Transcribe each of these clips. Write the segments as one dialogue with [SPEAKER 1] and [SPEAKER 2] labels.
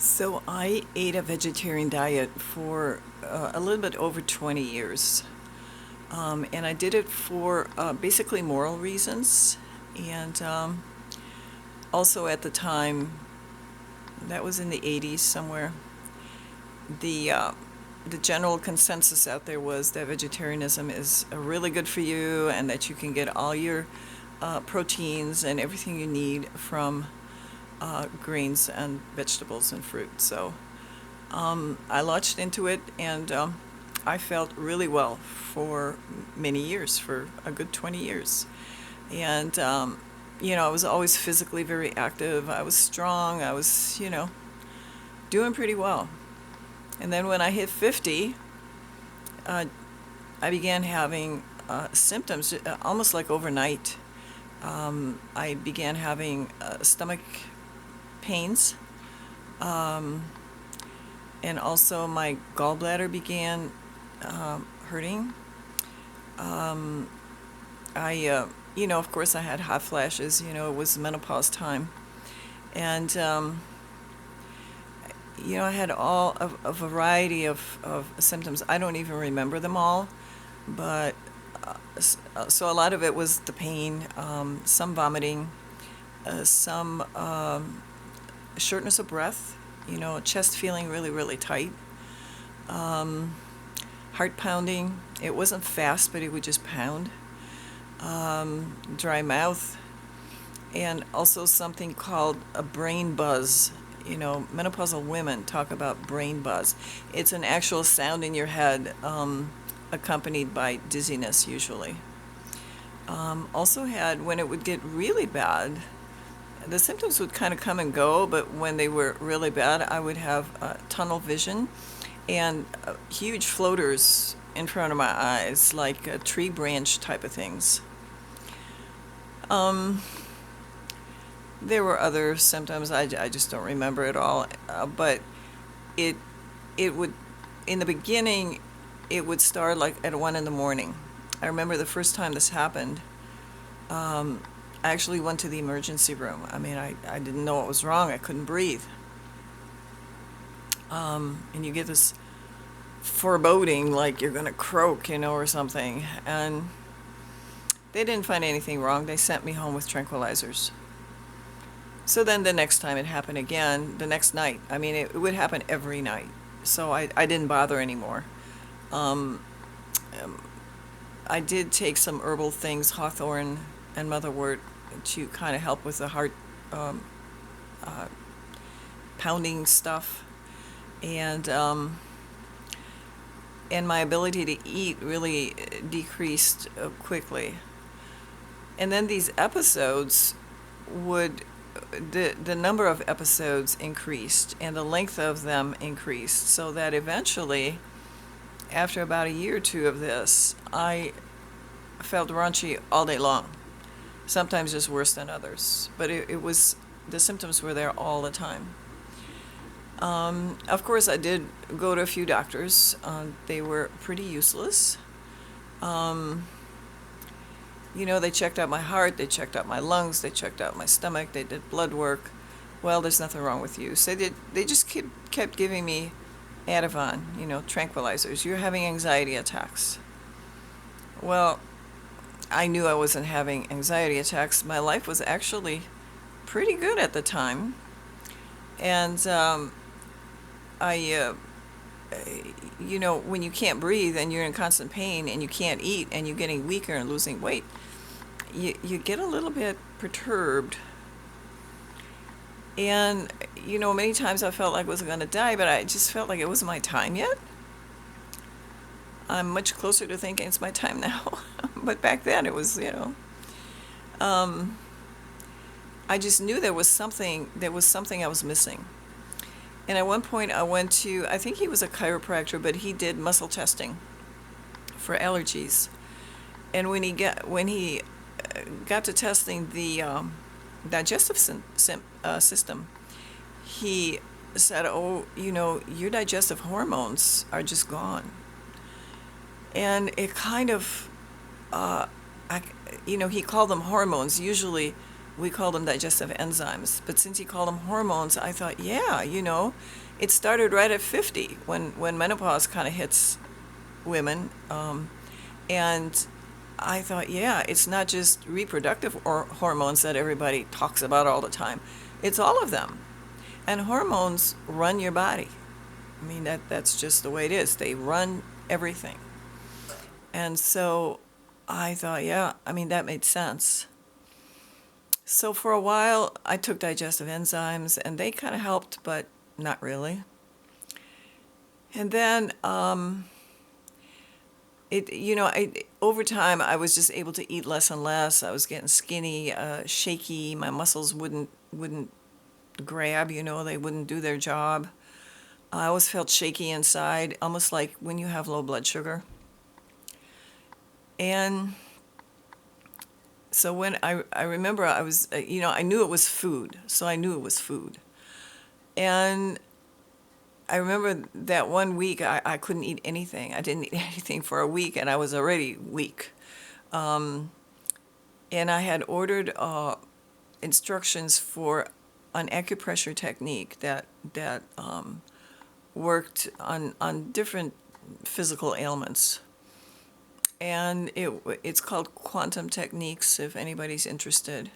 [SPEAKER 1] So I ate a vegetarian diet for a little bit over 20 years. And I did it for basically moral reasons. And also at the time, that was in the 80s somewhere, the, uh, the general consensus out there was that vegetarianism is really good for you and that you can get all your proteins and everything you need from grains and vegetables and fruit. So I launched into it, and I felt really well for many years, for a good 20 years. And, I was always physically very active. I was strong. I was, doing pretty well. And then when I hit 50, uh, I began having symptoms almost like overnight. I began having stomach pains. Um, and also my gallbladder began hurting. Um, of course, I had hot flashes. It was menopause time, and I had a variety of symptoms. I don't even remember them all, but so a lot of it was the pain, some vomiting, some shortness of breath. Chest feeling really, really tight. Um, Heart pounding. It wasn't fast, but it would just pound. Dry mouth, and also something called a brain buzz. Menopausal women talk about brain buzz. It's an actual sound in your head, accompanied by dizziness usually. Also had, when it would get really bad, the symptoms would kind of come and go, but when they were really bad, I would have tunnel vision and huge floaters in front of my eyes, like tree branch type of things. Um, there were other symptoms. I just don't remember it all. But it it would, in the beginning, it would start like at 1 in the morning. I remember the first time this happened. I actually went to the emergency room. I mean, I didn't know what was wrong. I couldn't breathe. And you get this foreboding like you're going to croak, or something. And they didn't find anything wrong. They sent me home with tranquilizers. So then the next time it happened again, the next night. I mean, it would happen every night. So I didn't bother anymore. Um, um, I did take some herbal things, hawthorn and motherwort, to kind of help with the heart um, uh, pounding stuff. And and my ability to eat really decreased quickly. And then these episodes would, the number of episodes increased and the length of them increased, so that eventually, after about a year or two of this, I felt raunchy all day long. Sometimes just worse than others, but it was, the symptoms were there all the time. Of course, I did go to a few doctors. They were pretty useless. Um, they checked out my heart, they checked out my lungs, they checked out my stomach, they did blood work. Well, there's nothing wrong with you. So they just kept giving me Ativan, tranquilizers. You're having anxiety attacks. Well, I knew I wasn't having anxiety attacks. My life was actually pretty good at the time. And I, when you can't breathe and you're in constant pain and you can't eat and you're getting weaker and losing weight, you get a little bit perturbed. And, many times I felt like I was going to die, but I just felt like it wasn't my time yet. I'm much closer to thinking it's my time now. But back then it was, um, I just knew there was something I was missing. And at one point I went to, I think he was a chiropractor, but he did muscle testing for allergies. And when he got to testing the digestive system, he said, "Oh, your digestive hormones are just gone." And it kind of, he called them hormones. Usually we call them digestive enzymes. But since he called them hormones, I thought, yeah, it started right at 50 when menopause kind of hits women. And I thought, yeah, it's not just reproductive hormones that everybody talks about all the time. It's all of them. And hormones run your body. I mean, that's just the way it is. They run everything. And so I thought, yeah, I mean, that made sense. So for a while, I took digestive enzymes, and they kind of helped, but not really. And then, over time, I was just able to eat less and less. I was getting skinny, shaky. My muscles wouldn't grab. They wouldn't do their job. I always felt shaky inside, almost like when you have low blood sugar. And so when I remember I was, I knew it was food, so I knew it was food. And I remember that one week I couldn't eat anything. I didn't eat anything for a week, and I was already weak. And I had ordered instructions for an acupressure technique that worked on different physical ailments. And it's called quantum techniques, if anybody's interested.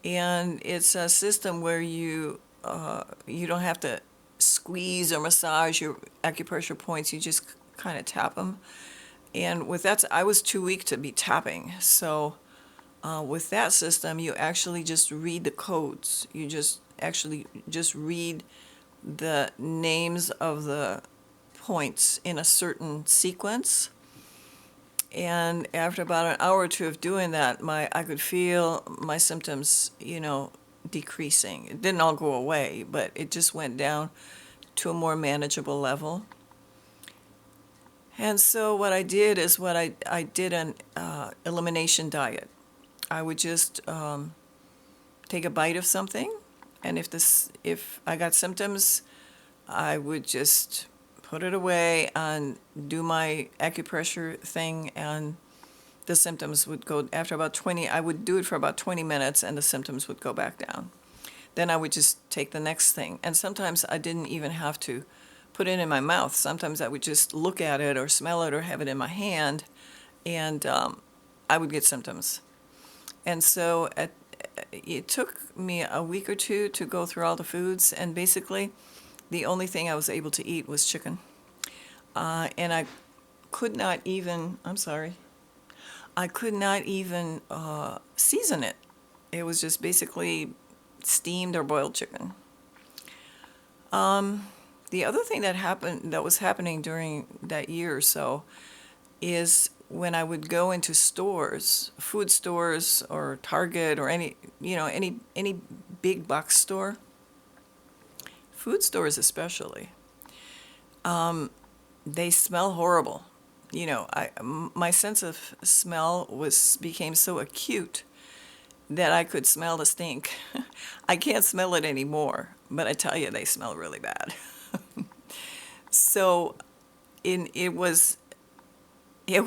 [SPEAKER 1] And it's a system where you don't have to squeeze or massage your acupressure points. You just kind of tap them. And with that, I was too weak to be tapping. So with that system, you actually just read the codes. You just read the names of the points in a certain sequence. And after about an hour or two of doing that, I could feel my symptoms, decreasing. It didn't all go away, but it just went down to a more manageable level. And so what I did is I did an elimination diet. I would just take a bite of something, and if I got symptoms, I would just put it away and do my acupressure thing, and the symptoms would go after about 20. I would do it for about 20 minutes, and the symptoms would go back down. Then I would just take the next thing, and sometimes I didn't even have to put it in my mouth. Sometimes I would just look at it or smell it or have it in my hand, and I would get symptoms. And so it took me a week or two to go through all the foods, and basically the only thing I was able to eat was chicken. And I could not even, season it. It was just basically steamed or boiled chicken. The other thing that was happening during that year or so, is when I would go into stores, food stores or Target or any big box store, food stores especially, they smell horrible. My sense of smell became so acute that I could smell the stink. I can't smell it anymore, but I tell you, they smell really bad. So it was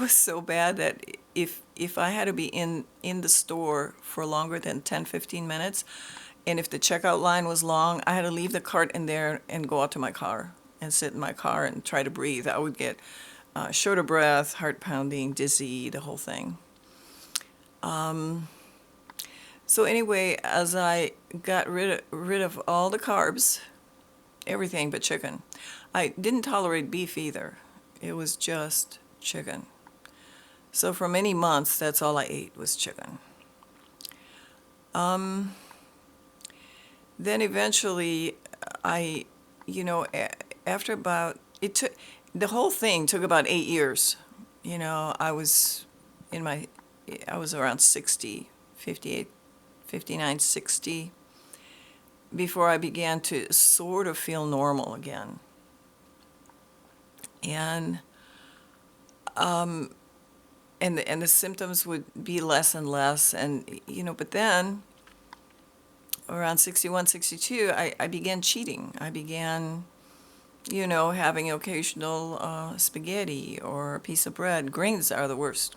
[SPEAKER 1] so bad that if I had to be in the store for longer than 10-15 minutes, and if the checkout line was long, I had to leave the cart in there and go out to my car and sit in my car and try to breathe. I would get short of breath, heart pounding, dizzy, the whole thing. So anyway, as I got rid of all the carbs, everything but chicken, I didn't tolerate beef either. It was just chicken. So for many months, that's all I ate was chicken. Then eventually, after the whole thing took about 8 years. I was around 60, 58, 59, 60, before I began to sort of feel normal again. And the symptoms would be less and less, but then around 61, 62, I began cheating. I began, having occasional spaghetti or a piece of bread. Grains are the worst.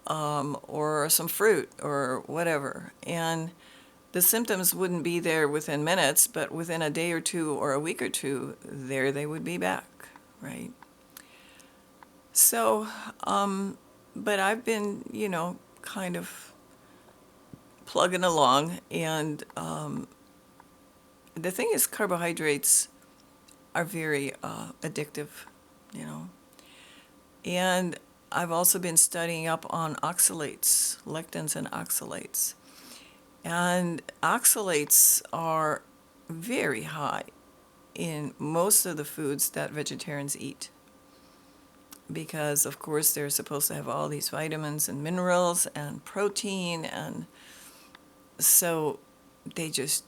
[SPEAKER 1] or some fruit or whatever. And the symptoms wouldn't be there within minutes, but within a day or two or a week or two, there they would be back, right? So, but I've been, kind of plugging along, and the thing is, carbohydrates are very addictive, you know. And I've also been studying up on oxalates, lectins and oxalates. And oxalates are very high in most of the foods that vegetarians eat, because of course they're supposed to have all these vitamins and minerals and protein, and so they just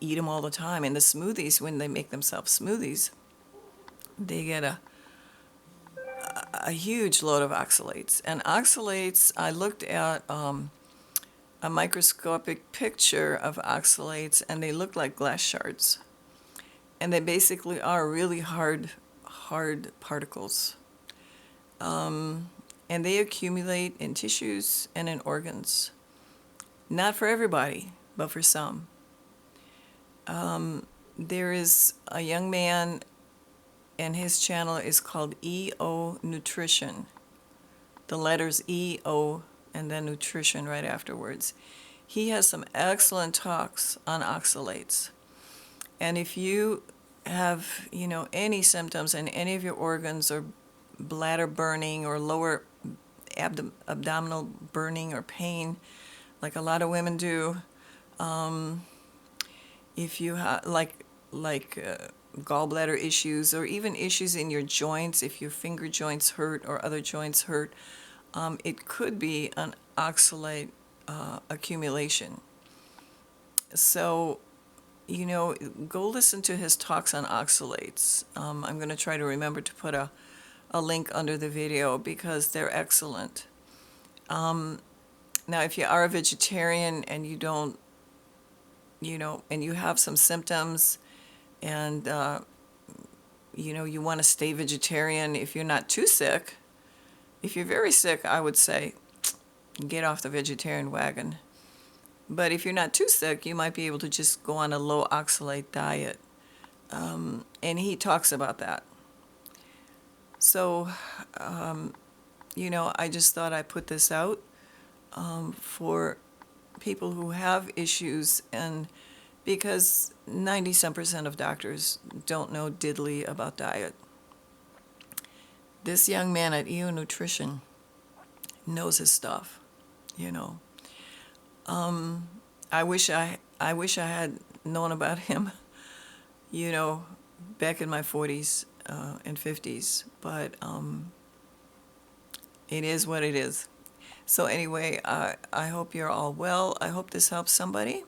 [SPEAKER 1] eat them all the time. In the smoothies, when they make themselves smoothies, they get a huge load of oxalates. And oxalates, I looked at a microscopic picture of oxalates, and they look like glass shards. And they basically are really hard particles. And they accumulate in tissues and in organs. Not for everybody, but for some. There is a young man, and his channel is called EO Nutrition. The letters EO and then nutrition right afterwards. He has some excellent talks on oxalates. And if you have, any symptoms in any of your organs, or bladder burning or lower abdominal burning or pain, like a lot of women do, if you have gallbladder issues, or even issues in your joints, if your finger joints hurt or other joints hurt, it could be an oxalate accumulation. So, go listen to his talks on oxalates. I'm going to try to remember to put a link under the video, because they're excellent. Now, if you are a vegetarian and you don't, and you have some symptoms, and, you want to stay vegetarian, if you're not too sick, if you're very sick, I would say get off the vegetarian wagon. But if you're not too sick, you might be able to just go on a low oxalate diet. And he talks about that. So, I just thought I'd put this out for people who have issues, and because 90% of doctors don't know diddly about diet. This young man at EO Nutrition knows his stuff, I wish I had known about him, back in my 40s and 50s, but it is what it is. So anyway, I hope you're all well. I hope this helps somebody.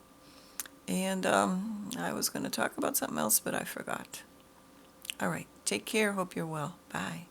[SPEAKER 1] And I was going to talk about something else, but I forgot. All right, take care. Hope you're well. Bye.